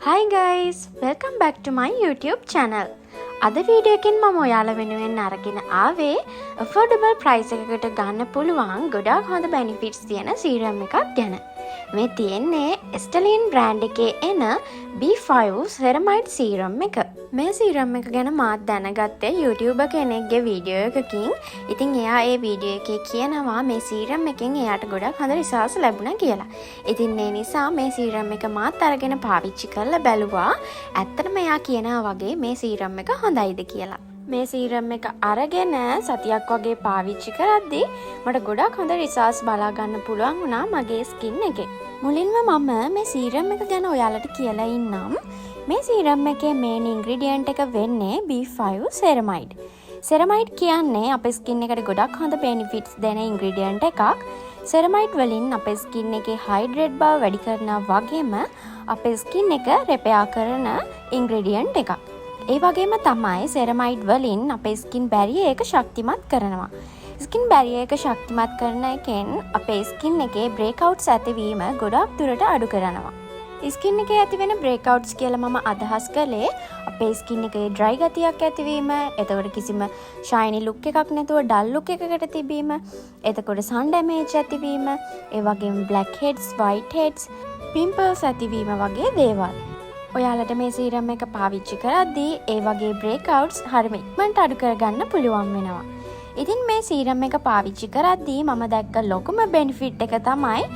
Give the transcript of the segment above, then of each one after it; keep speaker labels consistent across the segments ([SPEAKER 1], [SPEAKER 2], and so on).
[SPEAKER 1] Hi guys, welcome back to my YouTube channel. අද video එකකින් මම ඔයාලා වෙනුවෙන් අරගෙන ආවේ affordable price එකකට ගන්න පුළුවන් ගොඩාක් හොඳ benefits තියෙන serum එකක් ගැන. මේ තියෙන්නේ Estelene brand එකේ එන B5 ceramide serum එක. මේ serum එක ගැන මාත් දැනගත්තේ YouTuber කෙනෙක්ගේ වීඩියෝ එකකින්. ඉතින් එයා ඒ වීඩියෝ එකේ කියනවා මේ serum එකෙන් එයාට ගොඩක් හොඳ results ලැබුණා කියලා. ඉතින් ඒ නිසා මේ serum එක මාත් අරගෙන පාවිච්චි කරලා බැලුවා. ඇත්තටම එයා කියනවා වගේ මේ serum එක හොඳයිද කියලා. මේ සීරම් එක අරගෙන සතියක් වගේ පාවිච්චි කරද්දී මට ගොඩක් හොඳ රිසල්ට්ස් බලා ගන්න පුළුවන් වුණා මගේ ස්කින් එකේ. මුලින්ම මම මේ සීරම් එක ගැන ඔයාලට කියලා ඉන්නම්. මේ සීරම් එකේ මේන් ඉන්ග්‍රීඩියන්ට් එක වෙන්නේ B5 ceramide. ceramide කියන්නේ අපේ ස්කින් එකට ගොඩක් හොඳ benefits දෙන ඉන්ග්‍රීඩියන්ට් එකක්. ceramide වලින් අපේ ස්කින් එකේ hydrate බව වැඩි කරනවා වගේම අපේ ස්කින් එක repair කරන ඉන්ග්‍රීඩියන්ට් එකක්. ඒ වගේම තමයි ceramide වලින් අපේ ස්කින් බැරියර් එක ශක්තිමත් කරනවා. ස්කින් බැරියර් එක ශක්තිමත් කරන එකෙන් අපේ ස්කින් එකේ breakouts ඇතිවීම ගොඩක් දුරට අඩු කරනවා. ස්කින් එකේ ඇතිවෙන breakouts කියලා මම අදහස් කළේ අපේ ස්කින් එකේ dry ගතියක් ඇතිවීම, එතකොට කිසිම shiny look එකක් නැතුව dull look එකකට තිබීම, එතකොට sun damage ඇතිවීම, ඒ වගේම black heads, white heads, pimples ඇතිවීම වගේ දේවල්. ඔයාලට මේ සීරම් එක පාවිච්චි කරද්දී ඒ වගේ breakouts හරිම ඉක්මනට අඩු කරගන්න පුළුවන් වෙනවා. ඉතින් මේ සීරම් එක පාවිච්චි කරද්දී මම දැක්ක ලොකුම benefit එක තමයි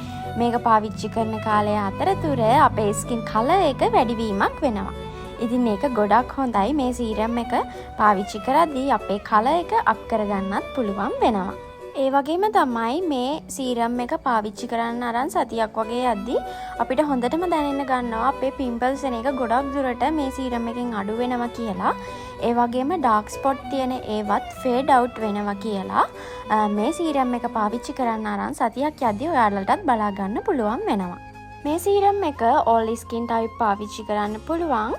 [SPEAKER 1] මේක පාවිච්චි කරන කාලය අතරතුර අපේ skin color එක වැඩිවීමක් වෙනවා. ඉතින් මේක ගොඩක් හොඳයි. මේ සීරම් එක පාවිච්චි කරද්දී අපේ color එක up කරගන්නත් පුළුවන් වෙනවා. ඒ වගේම තමයි මේ සීරම් එක පාවිච්චි කරන්න අරන් සතියක් වගේ යද්දී අපිට හොඳටම දැනෙන්න ගන්නවා අපේ පිම්පල්ස් එන එක ගොඩක් දුරට මේ සීරම් එකෙන් අඩු වෙනවා කියලා. ඒ වගේම ඩාර්ක් ස්පොට් තියෙන ඒවත් ෆේඩ් අවුට් වෙනවා කියලා. මේ සීරම් එක පාවිච්චි කරන්න අරන් සතියක් යද්දී ඔයාලටත් බලා ගන්න පුළුවන් වෙනවා. මේ සීරම් එක all skin type පාවිච්චි කරන්න පුළුවන්.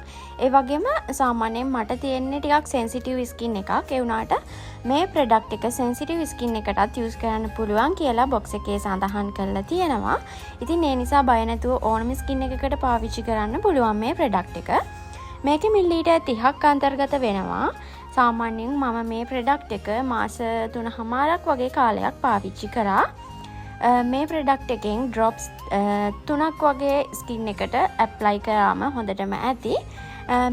[SPEAKER 1] ඒ වගේම සාමාන්‍යයෙන් මට තියෙන්නේ ටිකක් sensitive skin එකක්. ඒ වුණාට මේ product එක sensitive skin එකටත් use කරන්න පුළුවන් කියලා box එකේ සඳහන් කරලා තියෙනවා. ඉතින් ඒ නිසා බය නැතුව ඕනම skin එකකට පාවිච්චි කරන්න පුළුවන් මේ product එක. මේකේ මිලිලීටර් 30ක් අන්තර්ගත වෙනවා. සාමාන්‍යයෙන් මම මේ product එක මාස 3මාරක් වගේ කාලයක් පාවිච්චි කරා. මේ ප්‍රොඩක්ට් එකෙන් ඩ්‍රොප්ස් 3ක් වගේ ස්කින් එකට ඇප්ලයි කරාම හොඳටම ඇති.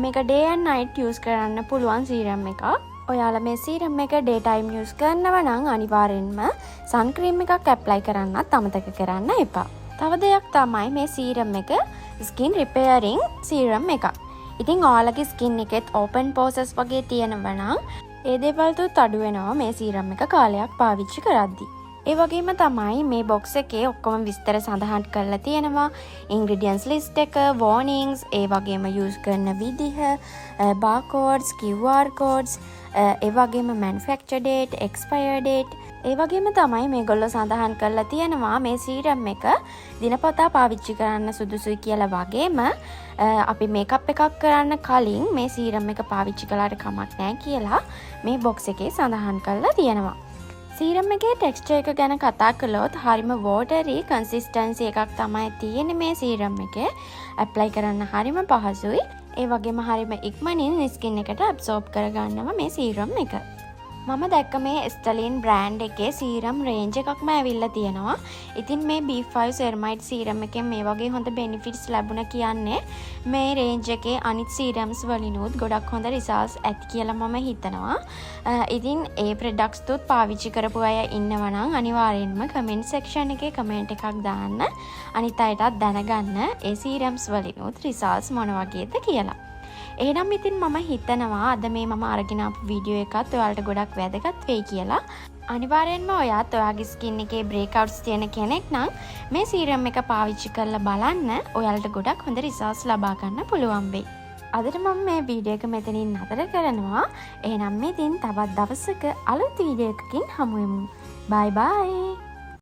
[SPEAKER 1] මේක day and night use කරන්න පුළුවන් සීරම් එකක්. ඔයාලා මේ සීරම් එක day time use කරනවා නම් අනිවාර්යෙන්ම sun cream එකක් ඇප්ලයි කරන්නත් අමතක කරන්න එපා. තව දෙයක් තමයි මේ සීරම් එක skin repairing සීරම් එකක්. ඉතින් ඔයාලගේ ස්කින් එකෙත් open pores වගේ තියෙනවා නම් ඒ දේවල්තුත් අඩු වෙනවා මේ සීරම් එක කාලයක් පාවිච්චි කරද්දී. ඒ වගේම තමයි මේ box එකේ ඔක්කොම විස්තර සඳහන් කරලා තියෙනවා. ingredients list එක, warnings, ඒ වගේම use කරන විදිහ, barcodes, QR codes, ඒ වගේම manufacture date, expire date, ඒ වගේම තමයි මේගොල්ලෝ සඳහන් කරලා තියෙනවා මේ serum එක දිනපතා පාවිච්චි කරන්න සුදුසුයි කියලා වගේම අපි මේකප් එකක් කරන්න කලින් මේ serum එක පාවිච්චි කළාට කමක් නැහැ කියලා මේ box එකේ සඳහන් කරලා තියෙනවා. සීරම් එකේ ටෙක්ස්චර් එක ගැන කතා කළොත් හරිම watery consistency එකක් තමයි තියෙන්නේ මේ සීරම් එකේ. ඇප්ලයි කරන්න හරිම පහසුයි. ඒ වගේම හරිම ඉක්මනින් ස්කින් එකට ඇබ්සෝබ් කරගන්නවා මේ සීරම් එක. මම දැක්ක මේ Estelene brand එකේ සීරම් රේන්ජ් එකක්ම ඇවිල්ලා තියෙනවා. ඉතින් මේ B5 ceramide සීරම් එකෙන් මේ වගේ හොඳ benefits ලැබුණා කියන්නේ මේ රේන්ජ් එකේ අනිත් සීරම්ස් වලිනුත් ගොඩක් හොඳ results ඇති කියලා මම හිතනවා. ඉතින් ඒ products තුත් පාවිච්චි කරපු අය ඉන්නවා නම් අනිවාර්යෙන්ම comment section එකේ comment එකක් දාන්න. අනිත් අයටත් දැනගන්න ඒ සීරම්ස් වලිනුත් results මොන වගේද කියලා. එහෙනම් ඉතින් මම හිතනවා අද මේ මම අරගෙන ආපු වීඩියෝ එකත් ඔයාලට ගොඩක් වැදගත් වෙයි කියලා. අනිවාර්යෙන්ම ඔයාත් ඔයාගේ ස්කින් එකේ breakouts තියෙන කෙනෙක් නම් මේ සීරම් එක පාවිච්චි කරලා බලන්න. ඔයාලට ගොඩක් හොඳ results ලබා ගන්න පුළුවන් වෙයි. අදට මම මේ වීඩියෝ එක මෙතනින් නතර කරනවා. එහෙනම් ඉතින් තවත් දවසක අලුත් වීඩියෝ එකකින් හමු වෙමු. bye bye.